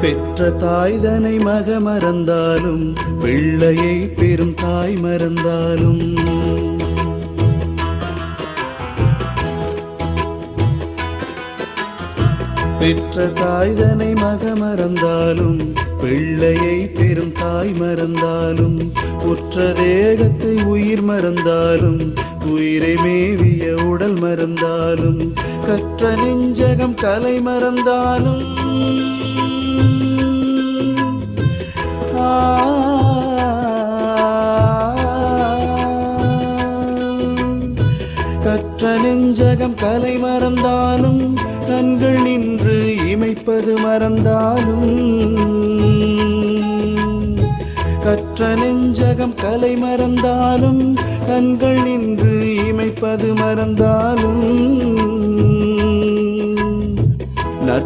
பெற்ற தாய்தனை மக மறந்தாலும் பிள்ளையை பெரும் தாய் மறந்தாலும் பெற்ற தாய்தனை மக மறந்தாலும் பிள்ளையை பெரும் தாய் மறந்தாலும் உற்ற தேகத்தை உயிர் மறந்தாலும் உயிரை மேவிய உடல் மறந்தாலும் கற்ற நெஞ்சகம் கலை மறந்தாலும் கற்ற நெஞ்சகம் கலை மறந்தாலும் கண்கள் நின்று இமைப்பது மறந்தாலும் கற்ற நெஞ்சகம் கலை மறந்தாலும் கண்கள் நின்று இமைப்பது மறந்தாலும்